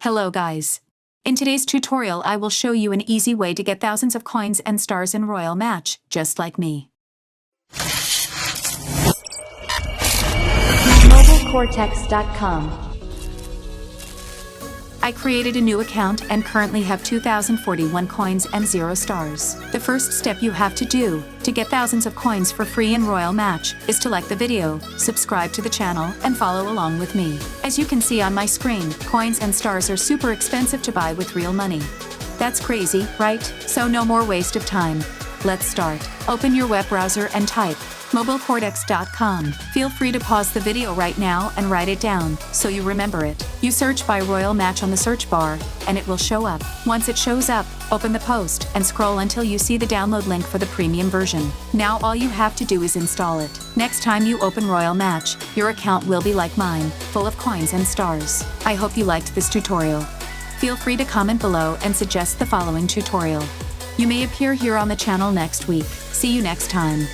Hello guys. In today's tutorial I will show you an easy way to get thousands of coins and stars in Royal Match, just like me. MobileCortex.com. I created a new account and currently have 2,041 coins and 0 stars. The first step you have to do to get thousands of coins for free in Royal Match is to like the video, subscribe to the channel, and follow along with me. As you can see on my screen, coins and stars are super expensive to buy with real money. That's crazy, right? So no more waste of time. Let's start. Open your web browser and type MobileCortex.com. Feel free to pause the video right now and write it down so you remember it. You search by Royal Match on the search bar and it will show up. Once it shows up, open the post and scroll until you see the download link for the premium version. Now all you have to do is install it. Next time you open Royal Match, your account will be like mine, full of coins and stars. I hope you liked this tutorial. Feel free to comment below and suggest the following tutorial. You may appear here on the channel next week. See you next time.